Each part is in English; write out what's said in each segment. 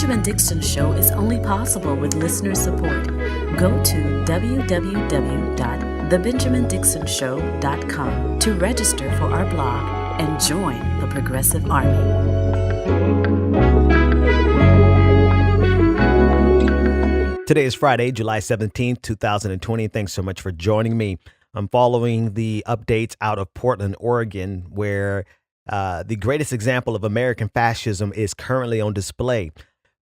Benjamin Dixon Show is only possible with listener support. Go to www.thebenjamindixonshow.com to register for our blog and join the Progressive Army. Today is Friday, July 17th, 2020. Thanks so much for joining me. I'm following the updates out of Portland, Oregon, where the greatest example of American fascism is currently on display.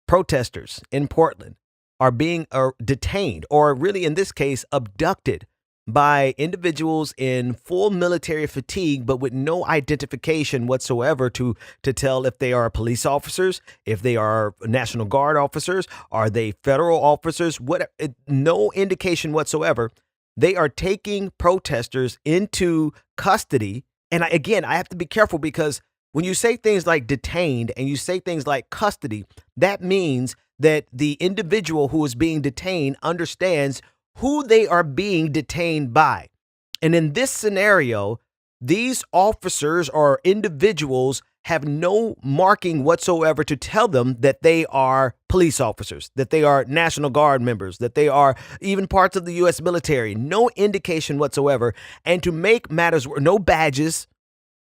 Protesters in Portland are being detained, or really in this case, abducted by individuals in full military fatigue, but with no identification whatsoever to tell if they are police officers, if they are National Guard officers, are they federal officers, no indication whatsoever. They are taking protesters into custody. And I have to be careful, because when you say things like detained and you say things like custody, that means that the individual who is being detained understands who they are being detained by. And in this scenario, these officers or individuals have no marking whatsoever to tell them that they are police officers, that they are National Guard members, that they are even parts of the U.S. military. No indication whatsoever. And to make matters worse, no badges,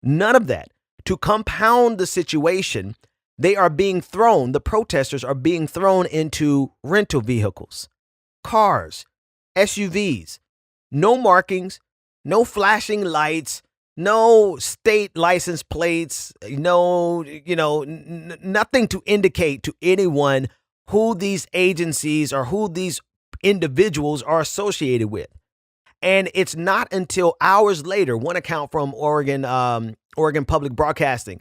none of that. To compound the situation, the protesters are being thrown into rental vehicles, cars, SUVs, no markings, no flashing lights, no state license plates, nothing to indicate to anyone who these agencies or who these individuals are associated with. And it's not until hours later, one account from Oregon Public Broadcasting,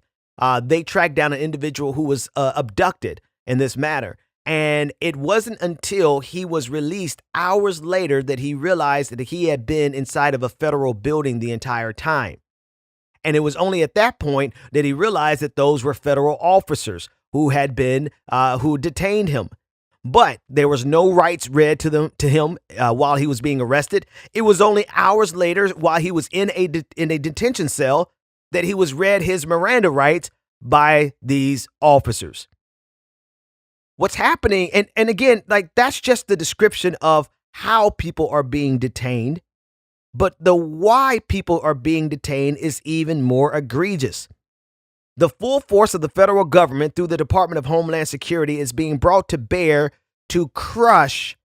they tracked down an individual who was abducted in this matter. And it wasn't until he was released hours later that he realized that he had been inside of a federal building the entire time. And it was only at that point that he realized that those were federal officers who who detained him. But there was no rights read to him while he was being arrested. It was only hours later, while he was in a detention cell, that he was read his Miranda rights by these officers. What's happening, and again, like, that's just the description of how people are being detained, but the why people are being detained is even more egregious. The full force of the federal government through the Department of Homeland Security is being brought to bear to crush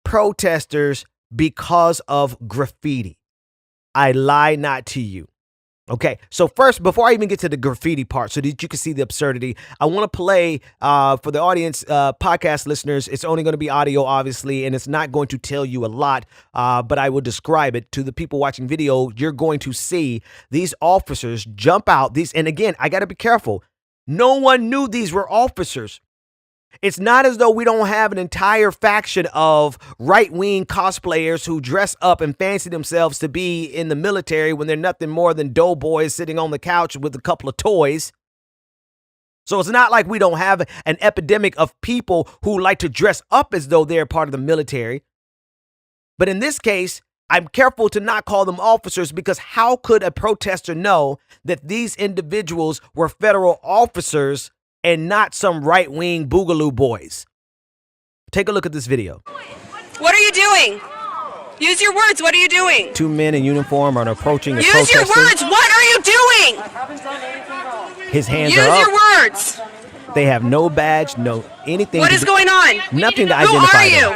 protesters because of graffiti. I lie not to you. Okay, so first, before I even get to the graffiti part, so that you can see the absurdity, I want to play for the audience, podcast listeners. It's only going to be audio, obviously, and it's not going to tell you a lot, but I will describe it to the people watching video. You're going to see these officers jump out. And again, I got to be careful. No one knew these were officers. It's not as though we don't have an entire faction of right-wing cosplayers who dress up and fancy themselves to be in the military when they're nothing more than doughboys sitting on the couch with a couple of toys. So it's not like we don't have an epidemic of people who like to dress up as though they're part of the military. But in this case, I'm careful to not call them officers, because how could a protester know that these individuals were federal officers and not some right-wing boogaloo boys? Take a look at this video. What are you doing? Use your words. What are you doing? Two men in uniform are approaching a Use protester. your words. What are you doing? His hands Use are up. your words. They have no badge, no anything. What is going on? Nothing to Who identify are you? them.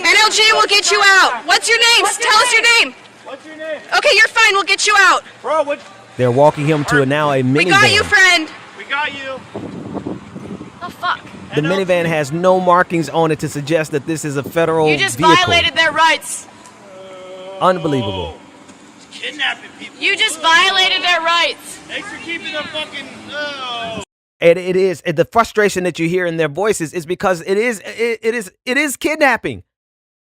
NLG will get you out. What's your name? Tell us your name. What's your name? Okay, you're fine. We'll get you out. Bro, what? They're walking him to now a minivan. We got you, friend. We got you. Oh, fuck. The minivan has no markings on it to suggest that this is a federal You just vehicle. violated their rights. Unbelievable. Kidnapping people. You just violated their rights. Thanks for keeping the fucking. And it is the frustration that you hear in their voices is because it is kidnapping.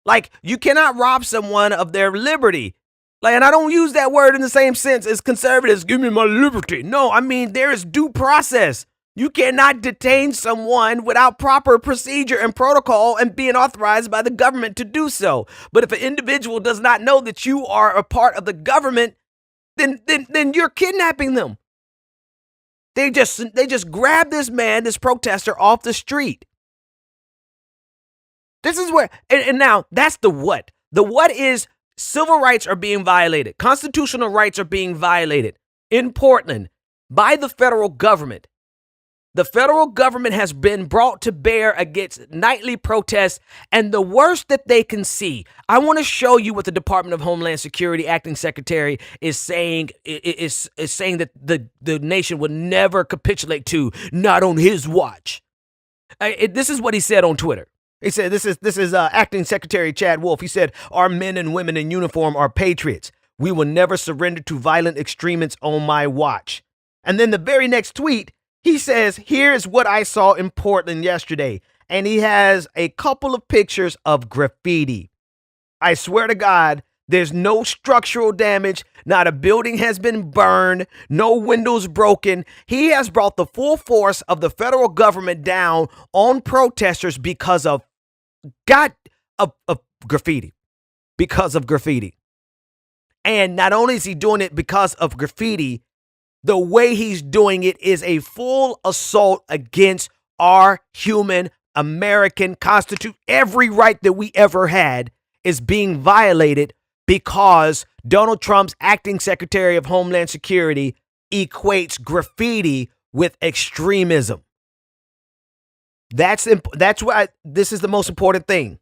Like, you cannot rob someone of their liberty. Like, and I don't use that word in the same sense as conservatives. Give me my liberty. No, I mean, there is due process. You cannot detain someone without proper procedure and protocol and being authorized by the government to do so. But if an individual does not know that you are a part of the government, then you're kidnapping them. They just grabbed this man, this protester, off the street. This is where, and now that's the what. The what is civil rights are being violated. Constitutional rights are being violated in Portland by the federal government. The federal government has been brought to bear against nightly protests, and the worst that they can see. I want to show you what the Department of Homeland Security acting secretary is saying. Is saying that the nation would never capitulate to, not on his watch. This is what he said on Twitter. He said, "This is acting Secretary Chad Wolf. He said, our men and women in uniform are patriots. We will never surrender to violent extremists on my watch." And then the very next tweet, he says, here's what I saw in Portland yesterday. And he has a couple of pictures of graffiti. I swear to God, there's no structural damage. Not a building has been burned. No windows broken. He has brought the full force of the federal government down on protesters because of graffiti. Because of graffiti. And not only is he doing it because of graffiti, the way he's doing it is a full assault against our human American Constitution. Every right that we ever had is being violated because Donald Trump's acting Secretary of Homeland Security equates graffiti with extremism. That's why this is the most important thing.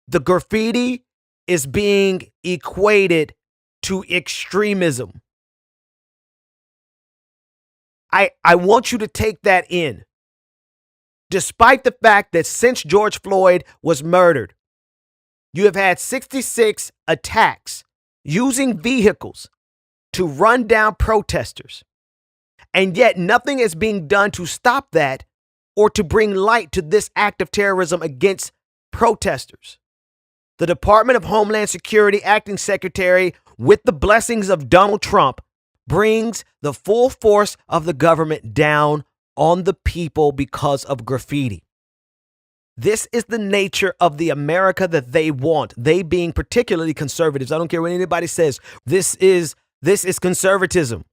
The graffiti is being equated to extremism. I want you to take that in. Despite the fact that since George Floyd was murdered, you have had 66 attacks using vehicles to run down protesters. And yet nothing is being done to stop that or to bring light to this act of terrorism against protesters. The Department of Homeland Security acting secretary, with the blessings of Donald Trump, brings the full force of the government down on the people because of graffiti. This is the nature of the America that they want. They being particularly conservatives. I don't care what anybody says. This is conservatism.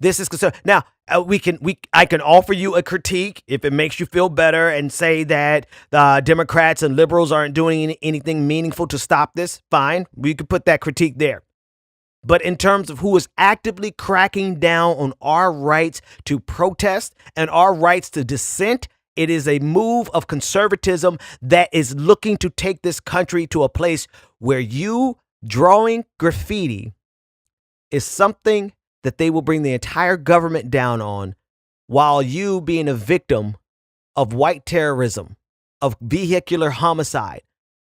This is conservative. Now, I can offer you a critique if it makes you feel better and say that the Democrats and liberals aren't doing anything meaningful to stop this. Fine. We could put that critique there. But in terms of who is actively cracking down on our rights to protest and our rights to dissent, it is a move of conservatism that is looking to take this country to a place where you drawing graffiti is something that they will bring the entire government down on, while you being a victim of white terrorism, of vehicular homicide,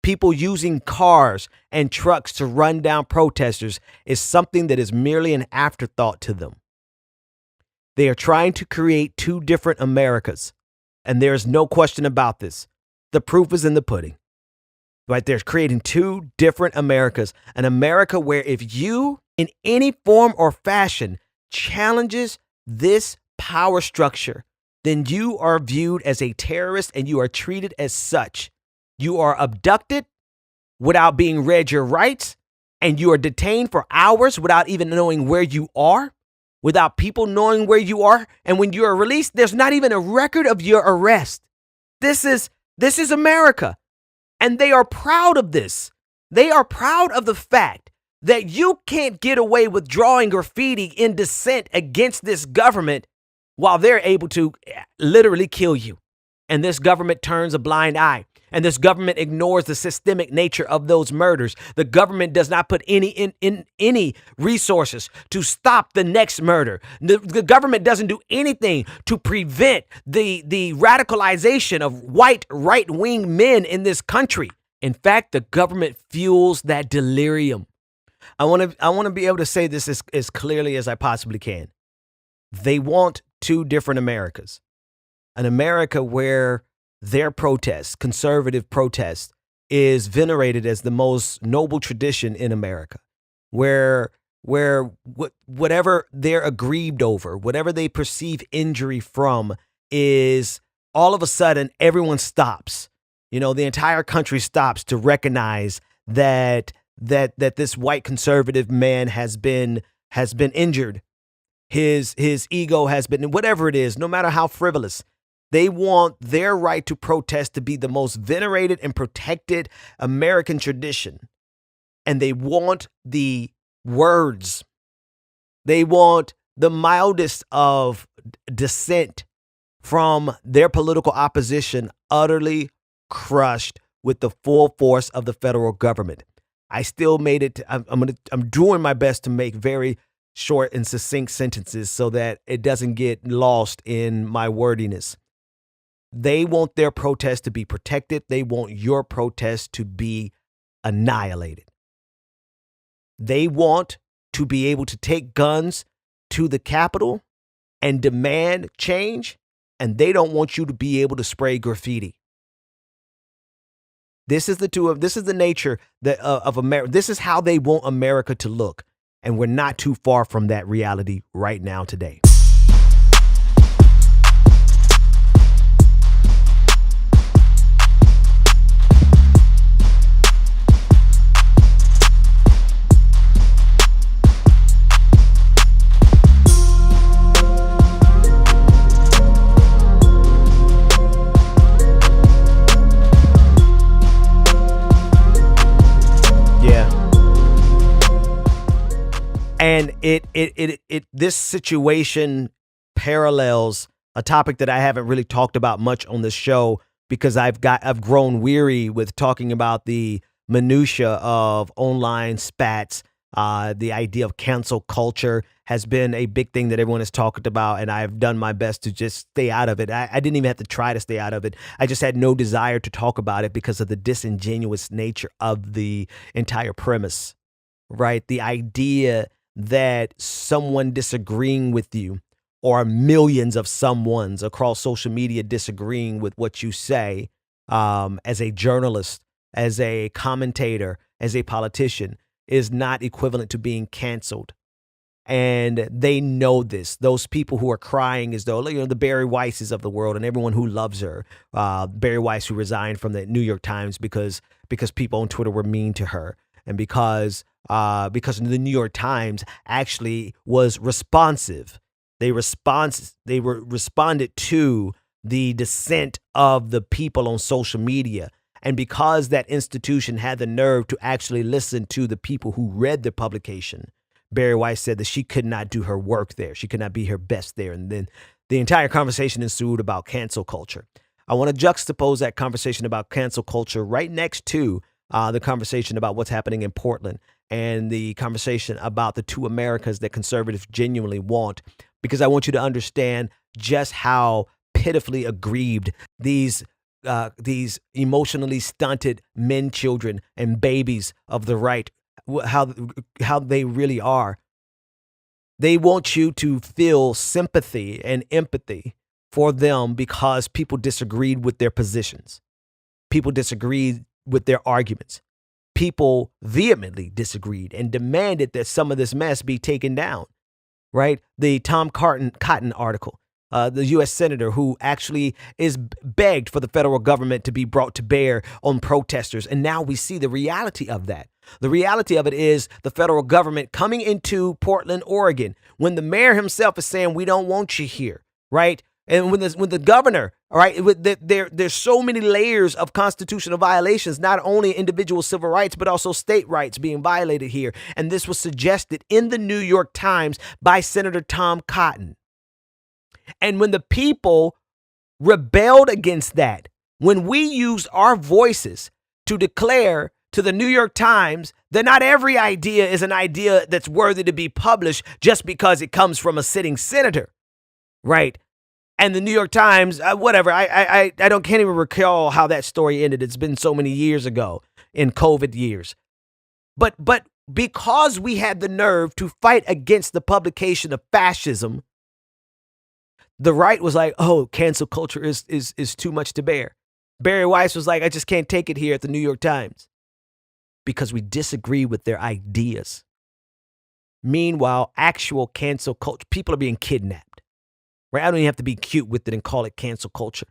people using cars and trucks to run down protesters is something that is merely an afterthought to them. They are trying to create two different Americas, and there is no question about this. The proof is in the pudding. Right? They're creating two different Americas, an America where if you, in any form or fashion, challenges this power structure, then you are viewed as a terrorist and you are treated as such. You are abducted without being read your rights, and you are detained for hours without even knowing where you are, without people knowing where you are. And when you are released, there's not even a record of your arrest. This is America. And they are proud of this. They are proud of the fact that you can't get away with drawing graffiti in dissent against this government while they're able to literally kill you. And this government turns a blind eye. And this government ignores the systemic nature of those murders. The government does not put any resources to stop the next murder. The government doesn't do anything to prevent the radicalization of white right-wing men in this country. In fact, the government fuels that delirium. I want to be able to say this as clearly as I possibly can. They want two different Americas. An America where their protest, conservative protest, is venerated as the most noble tradition in America, where whatever they're aggrieved over, whatever they perceive injury from, is all of a sudden everyone stops. You know, the entire country stops to recognize that this white conservative man has been injured. His ego has been, whatever it is, no matter how frivolous. They want their right to protest to be the most venerated and protected American tradition. And they want the words. They want the mildest of dissent from their political opposition utterly crushed with the full force of the federal government. I still made it. I'm doing my best to make very short and succinct sentences so that it doesn't get lost in my wordiness. They want their protest to be protected. They want your protest to be annihilated. They want to be able to take guns to the Capitol and demand change, and they don't want you to be able to spray graffiti. This is the nature of America. This is how they want America to look, and we're not too far from that reality right now today. And this situation parallels a topic that I haven't really talked about much on this show because I've grown weary with talking about the minutia of online spats. The idea of cancel culture has been a big thing that everyone has talked about, and I've done my best to just stay out of it. I didn't even have to try to stay out of it. I just had no desire to talk about it because of the disingenuous nature of the entire premise, right? The idea that someone disagreeing with you or millions of someones across social media disagreeing with what you say as a journalist, as a commentator, as a politician is not equivalent to being canceled. And they know this. Those people who are crying as though, the Barry Weisses of the world and everyone who loves her, Barry Weiss, who resigned from the New York Times because people on Twitter were mean to her. And because the New York Times actually was responsive. They responded to the dissent of the people on social media. And because that institution had the nerve to actually listen to the people who read the publication, Barry Weiss said that she could not do her work there. She could not be her best there. And then the entire conversation ensued about cancel culture. I want to juxtapose that conversation about cancel culture right next to the conversation about what's happening in Portland and the conversation about the two Americas that conservatives genuinely want, because I want you to understand just how pitifully aggrieved these emotionally stunted men, children, and babies of the right, how they really are. They want you to feel sympathy and empathy for them because people disagreed with their positions. People disagreed with their arguments. People vehemently disagreed and demanded that some of this mess be taken down, right? The Tom Cotton article, the U.S. senator who actually is begged for the federal government to be brought to bear on protesters. And now we see the reality of that. The reality of it is the federal government coming into Portland, Oregon, when the mayor himself is saying, we don't want you here, right? And when the governor, all right, there's so many layers of constitutional violations, not only individual civil rights, but also state rights being violated here. And this was suggested in the New York Times by Senator Tom Cotton. And when the people rebelled against that, when we used our voices to declare to the New York Times that not every idea is an idea that's worthy to be published just because it comes from a sitting senator, right? And the New York Times, whatever, I can't even recall how that story ended. It's been so many years ago in COVID years. But because we had the nerve to fight against the publication of fascism, the right was like, oh, cancel culture is too much to bear. Barry Weiss was like, I just can't take it here at the New York Times because we disagree with their ideas. Meanwhile, actual cancel culture, people are being kidnapped. Right? I don't even have to be cute with it and call it cancel culture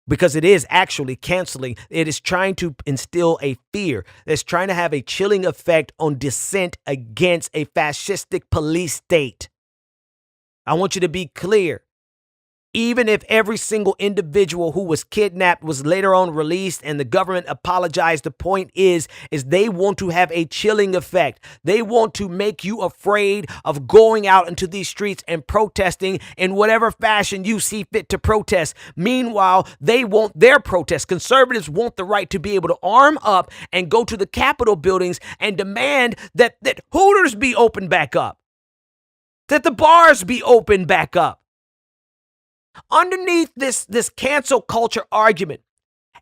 because it is actually canceling. It is trying to instill a fear. It's trying to have a chilling effect on dissent against a fascistic police state. I want you to be clear. Even if every single individual who was kidnapped was later on released and the government apologized, the point is they want to have a chilling effect. They want to make you afraid of going out into these streets and protesting in whatever fashion you see fit to protest. Meanwhile, they want their protest. Conservatives want the right to be able to arm up and go to the Capitol buildings and demand that Hooters be opened back up, that the bars be opened back up. Underneath this cancel culture argument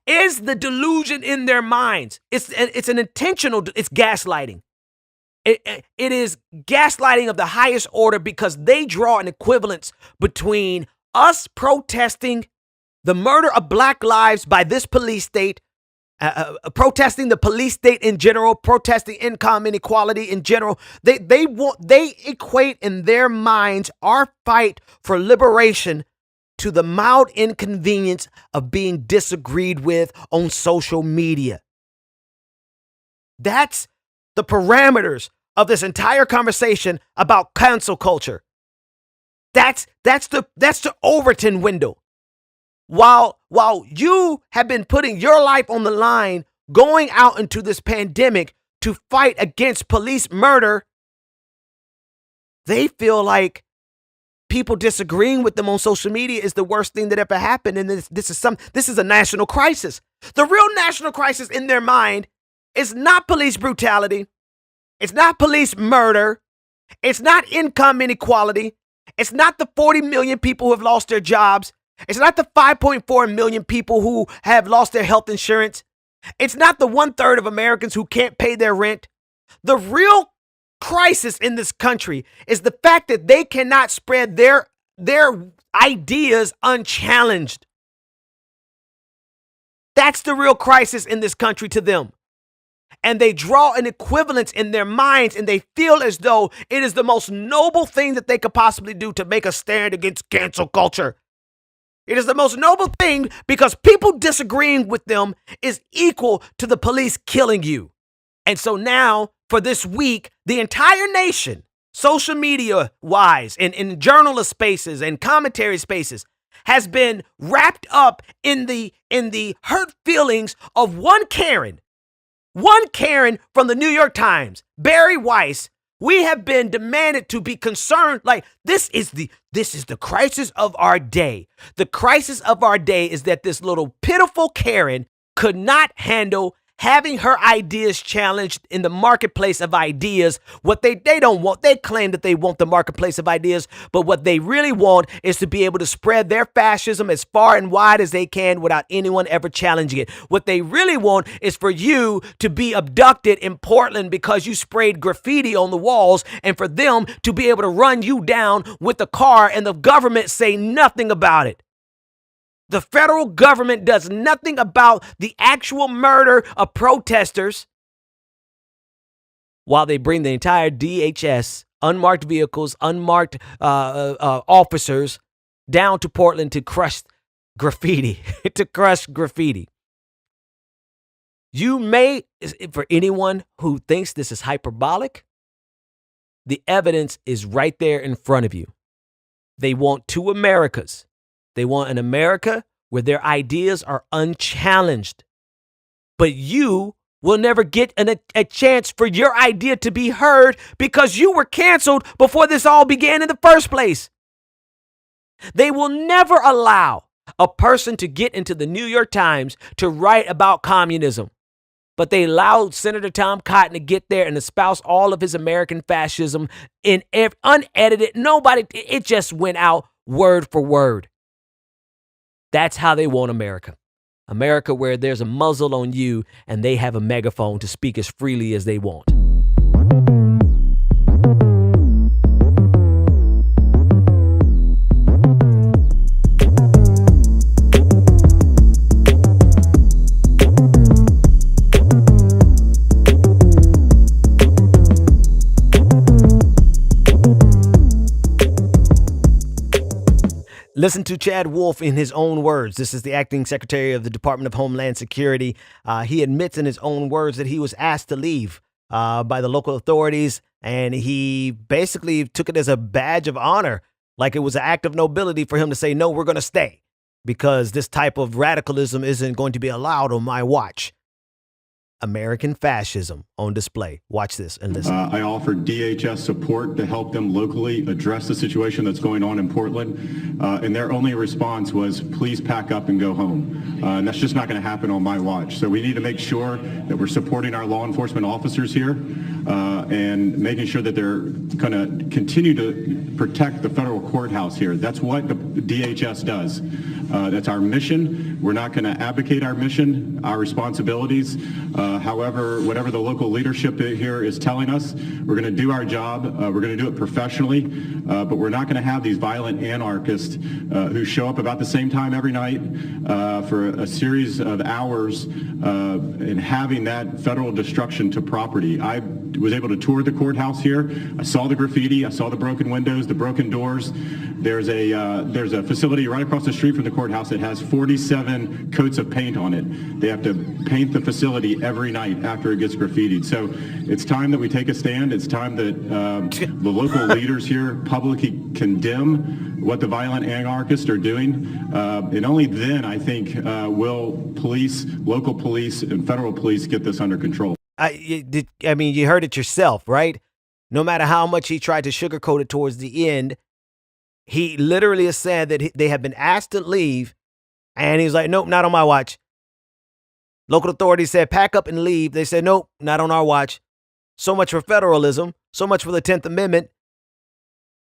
is the delusion in their minds. It's an intentional, it's gaslighting. It is gaslighting of the highest order because they draw an equivalence between us protesting the murder of black lives by this police state, protesting the police state in general, protesting income inequality in general. They equate in their minds our fight for liberation to the mild inconvenience of being disagreed with on social media. That's the parameters of this entire conversation about cancel culture. That's the Overton window. While you have been putting your life on the line, going out into this pandemic to fight against police murder, they feel like people disagreeing with them on social media is the worst thing that ever happened. And this is a national crisis. The real national crisis in their mind is not police brutality. It's not police murder. It's not income inequality. It's not the 40 million people who have lost their jobs. It's not the 5.4 million people who have lost their health insurance. It's not the 1/3 of Americans who can't pay their rent. The real crisis in this country is the fact that they cannot spread their ideas unchallenged. That's the real crisis in this country to them. And they draw an equivalence in their minds, and they feel as though it is the most noble thing that they could possibly do to make a stand against cancel culture. It is the most noble thing because people disagreeing with them is equal to the police killing you. And so now, for this week, the entire nation, social media wise, in journalist spaces and commentary spaces, has been wrapped up in the hurt feelings of one Karen from the New York Times, Barry Weiss. We have been demanded to be concerned. Like, this is the crisis of our day. The crisis of our day is that this little pitiful Karen could not handle having her ideas challenged in the marketplace of ideas. What they don't want, they claim that they want the marketplace of ideas, but what they really want is to be able to spread their fascism as far and wide as they can without anyone ever challenging it. What they really want is for you to be abducted in Portland because you sprayed graffiti on the walls, and for them to be able to run you down with a car and the government say nothing about it. The federal government does nothing about the actual murder of protesters while they bring the entire DHS, unmarked vehicles, unmarked officers down to Portland to crush graffiti, You may, for anyone who thinks this is hyperbolic, the evidence is right there in front of you. They want two Americas. They want an America where their ideas are unchallenged. But you will never get a chance for your idea to be heard because you were canceled before this all began in the first place. They will never allow a person to get into the New York Times to write about communism. But they allowed Senator Tom Cotton to get there and espouse all of his American fascism in unedited. It just went out word for word. That's how they want America. America where there's a muzzle on you and they have a megaphone to speak as freely as they want. Listen to Chad Wolf in his own words. This is the acting secretary of the Department of Homeland Security. He admits in his own words that he was asked to leave by the local authorities, and he basically took it as a badge of honor Like it was an act of nobility for him to say, no, we're going to stay because this type of radicalism isn't going to be allowed on my watch. American fascism on display. Watch this and listen. I offered DHS support to help them locally address the situation that's going on in Portland, and their only response was, please pack up and go home. And that's just not going to happen on my watch. So we need to make sure that we're supporting our law enforcement officers here and making sure that they're going to continue to protect the federal courthouse here. That's what the DHS does. That's our mission. We're not going to abdicate our mission, our responsibilities. However, whatever the local leadership here is telling us, we're going to do our job. We're going to do it professionally, but we're not going to have these violent anarchists who show up about the same time every night for a series of hours and having that federal destruction to property. I was able to tour the courthouse here. I saw the graffiti. I saw the broken windows, the broken doors. There's a facility right across the street from the courthouse that has 47 coats of paint on it. They have to paint the facility every night after it gets graffitied. So it's time that we take a stand. It's time that the local leaders here publicly condemn what the violent anarchists are doing. And only then, I think, will police, local police, and federal police get this under control. I mean, you heard it yourself, right? No matter how much he tried to sugarcoat it towards the end, he literally has said that they have been asked to leave, and he's like, nope, not on my watch. Local authorities said, pack up and leave. They said, nope, not on our watch. So much for federalism, so much for the 10th Amendment.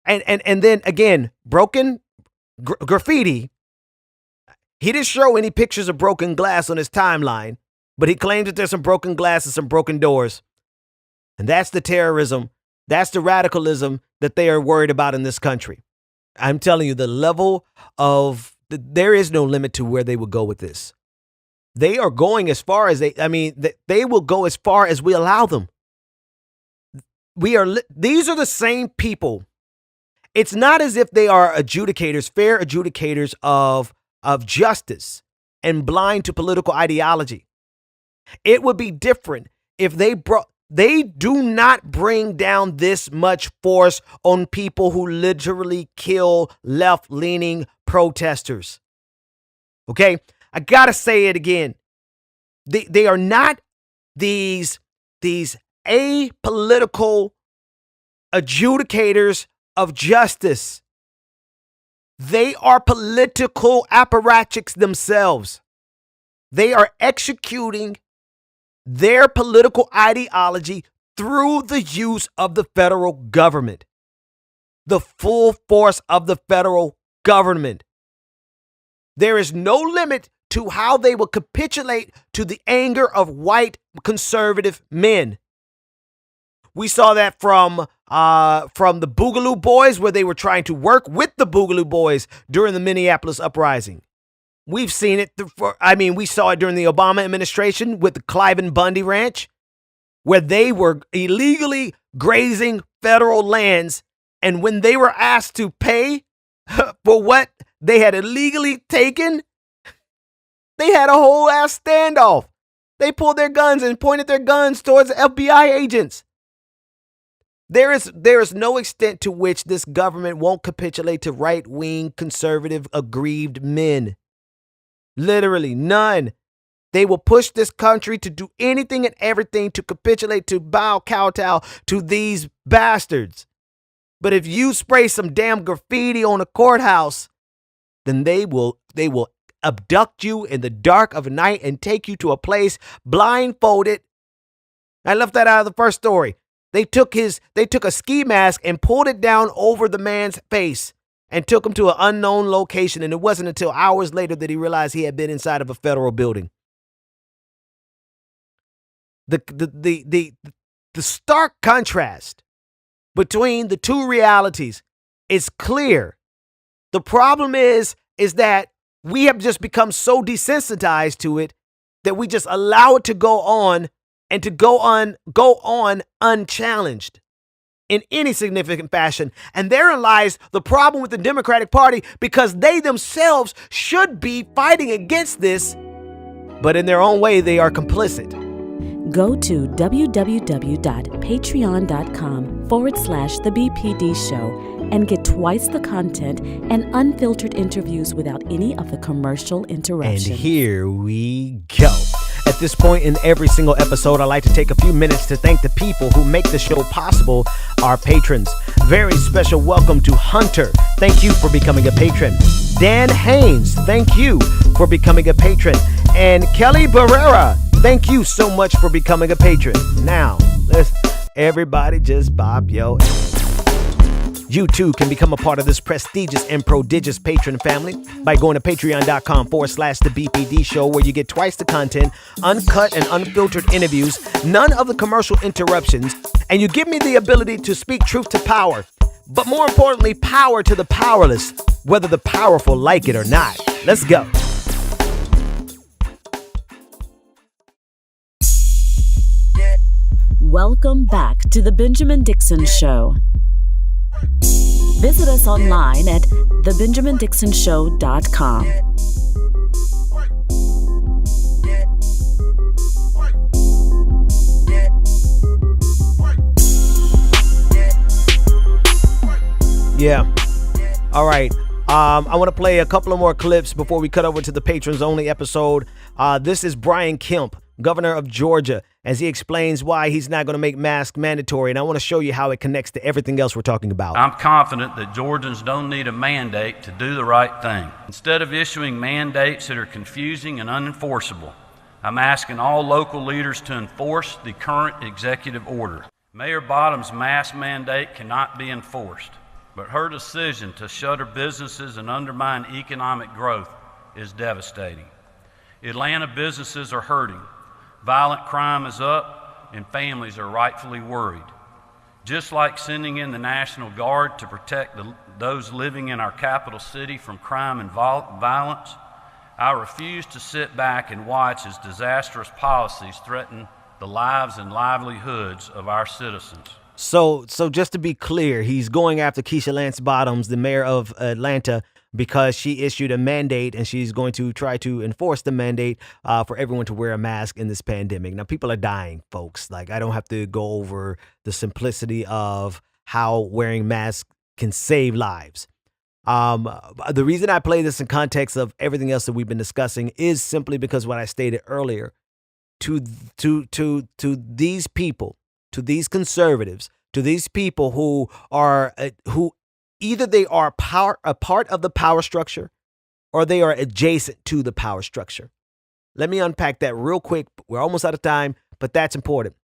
And then again, broken graffiti. He didn't show any pictures of broken glass on his timeline, but he claims that there's some broken glass and some broken doors. And that's the terrorism. That's the radicalism that they are worried about in this country. I'm telling you, the level of, there is no limit to where they will go with this. They are going as far as they will go as far as we allow them. These are the same people. It's not as if they are adjudicators, fair adjudicators of justice and blind to political ideology. It would be different if they do not bring down this much force on people who literally kill left-leaning protesters. Okay? I gotta say it again. They are not these apolitical adjudicators of justice. They are political apparatchiks themselves. They are executing their political ideology through the use of the federal government, the full force of the federal government. There is no limit to how they will capitulate to the anger of white conservative men. We saw that from the Boogaloo Boys, where they were trying to work with the Boogaloo Boys during the Minneapolis uprising. We've seen it. We saw it during the Obama administration with the Cliven Bundy Ranch, where they were illegally grazing federal lands. And when they were asked to pay for what they had illegally taken, they had a whole ass standoff. They pulled their guns and pointed their guns towards the FBI agents. There is no extent to which this government won't capitulate to right-wing, conservative, aggrieved men. Literally none. They will push this country to do anything and everything to capitulate, to bow kowtow to these bastards. But if you spray some damn graffiti on a courthouse, then they will abduct you in the dark of night and take you to a place blindfolded. I left that out of the first story. They took a ski mask and pulled it down over the man's face and took him to an unknown location. And it wasn't until hours later that he realized he had been inside of a federal building. The stark contrast between the two realities is clear. The problem is that we have just become so desensitized to it that we just allow it to go on and to go on unchallenged in any significant fashion. And therein lies the problem with the Democratic Party, because they themselves should be fighting against this, but in their own way, they are complicit. Go to www.patreon.com/The BPD Show and get twice the content and unfiltered interviews without any of the commercial interruptions. And here we go. At this point in every single episode, I like to take a few minutes to thank the people who make the show possible, our patrons. Very special welcome to Hunter. Thank you for becoming a patron. Dan Haynes, thank you for becoming a patron. And Kelly Barrera, thank you so much for becoming a patron. Now, let's everybody just bop yo. You too can become a part of this prestigious and prodigious patron family by going to patreon.com/The BPD Show, where you get twice the content, uncut and unfiltered interviews, none of the commercial interruptions, and you give me the ability to speak truth to power, but more importantly, power to the powerless, whether the powerful like it or not. Let's go. Welcome back to The Benjamin Dixon Show. Visit us online at thebenjamindixonshow.com. Yeah. All right. I want to play a couple of more clips before we cut over to the patrons only episode. This is Brian Kemp, governor of Georgia, as he explains why he's not going to make masks mandatory. And I want to show you how it connects to everything else we're talking about. I'm confident that Georgians don't need a mandate to do the right thing. Instead of issuing mandates that are confusing and unenforceable, I'm asking all local leaders to enforce the current executive order. Mayor Bottom's mask mandate cannot be enforced, but her decision to shutter businesses and undermine economic growth is devastating. Atlanta businesses are hurting. Violent crime is up, and families are rightfully worried. Just like sending in the National Guard to protect those living in our capital city from crime and violence, I refuse to sit back and watch as disastrous policies threaten the lives and livelihoods of our citizens. So just to be clear, he's going after Keisha Lance Bottoms, the mayor of Atlanta, because she issued a mandate and she's going to try to enforce the mandate for everyone to wear a mask in this pandemic. Now, people are dying, folks. Like, I don't have to go over the simplicity of how wearing masks can save lives. The reason I play this in context of everything else that we've been discussing is simply because what I stated earlier, to these people, to these conservatives, to these people who are who either they are a part of the power structure or they are adjacent to the power structure. Let me unpack that real quick. We're almost out of time, but that's important.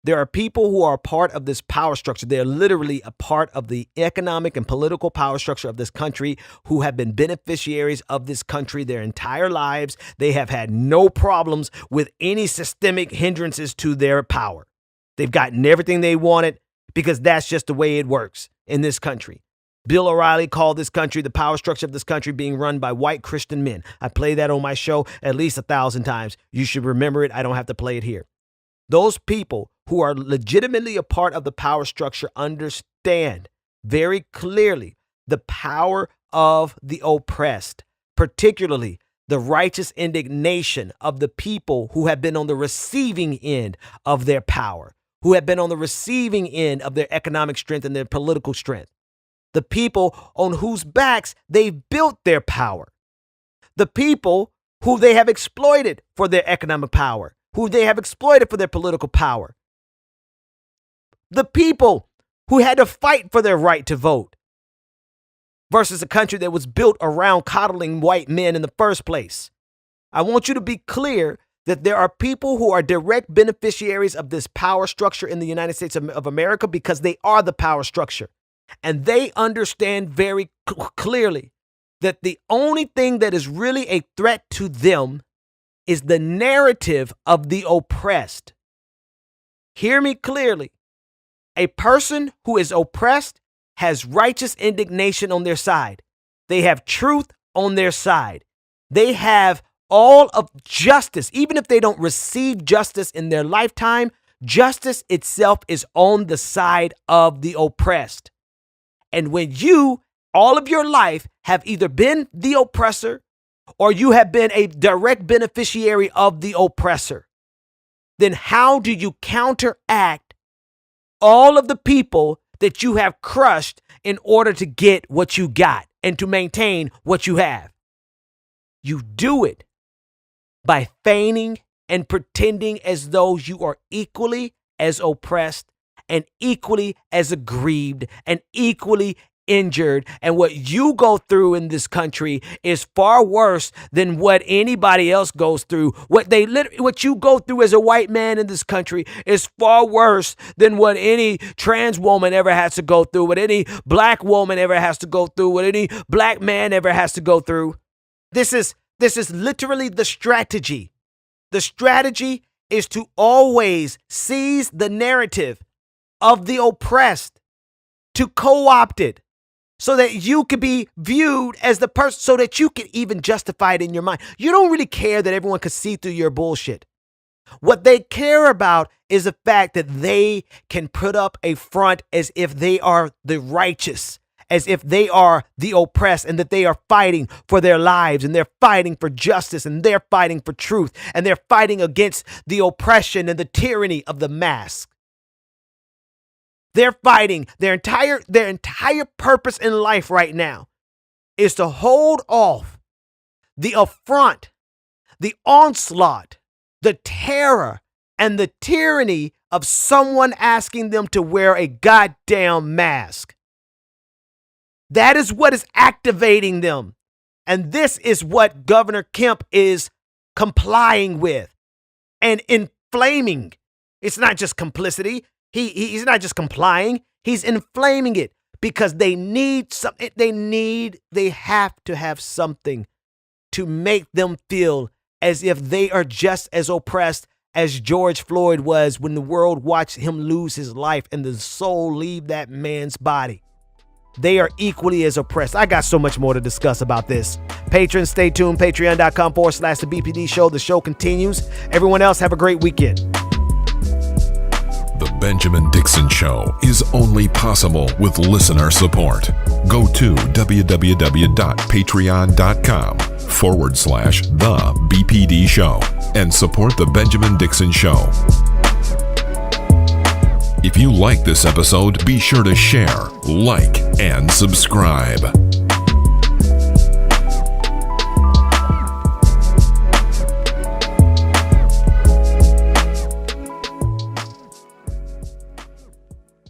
There are people who are a part of this power structure. They're literally a part of the economic and political power structure of this country, who have been beneficiaries of this country their entire lives. They have had no problems with any systemic hindrances to their power. They've gotten everything they wanted because that's just the way it works in this country. Bill O'Reilly called this country, the power structure of this country, being run by white Christian men. I play that on my show at least 1,000 times. You should remember it. I don't have to play it here. Those people who are legitimately a part of the power structure understand very clearly the power of the oppressed, particularly the righteous indignation of the people who have been on the receiving end of their power, who have been on the receiving end of their economic strength and their political strength. The people on whose backs they've built their power. The people who they have exploited for their economic power, who they have exploited for their political power. The people who had to fight for their right to vote versus a country that was built around coddling white men in the first place. I want you to be clear that there are people who are direct beneficiaries of this power structure in the United States of America because they are the power structure. And they understand very clearly that the only thing that is really a threat to them is the narrative of the oppressed. Hear me clearly. A person who is oppressed has righteous indignation on their side. They have truth on their side. They have all of justice. Even if they don't receive justice in their lifetime, justice itself is on the side of the oppressed. And when you, all of your life, have either been the oppressor or you have been a direct beneficiary of the oppressor, then how do you counteract all of the people that you have crushed in order to get what you got and to maintain what you have? You do it by feigning and pretending as though you are equally as oppressed and equally as aggrieved and equally injured. And what you go through in this country is far worse than what anybody else goes through. What you go through as a white man in this country is far worse than what any trans woman ever has to go through, what any black woman ever has to go through, what any black man ever has to go through. This is literally the strategy. The strategy is to always seize the narrative of the oppressed, to co-opt it, so that you could be viewed as the person, so that you can even justify it in your mind. You don't really care that everyone could see through your bullshit. What they care about is the fact that they can put up a front as if they are the righteous, as if they are the oppressed, and that they are fighting for their lives, and they're fighting for justice, and they're fighting for truth, and they're fighting against the oppression and the tyranny of the mask. They're fighting. Their entire purpose in life right now is to hold off the affront, the onslaught, the terror, and the tyranny of someone asking them to wear a goddamn mask. That is what is activating them. And this is what Governor Kemp is complying with and inflaming. It's not just complicity. He's not just complying, he's inflaming it because they need something. They have to have something to make them feel as if they are just as oppressed as George Floyd was when the world watched him lose his life and the soul leave that man's body. They are equally as oppressed. I got so much more to discuss about this. Patrons, stay tuned. Patreon.com/The BPD Show. The show continues. Everyone else, have a great weekend. The Benjamin Dixon Show is only possible with listener support. Go to www.patreon.com/The BPD Show and support The Benjamin Dixon Show. If you like this episode, be sure to share, like, and subscribe.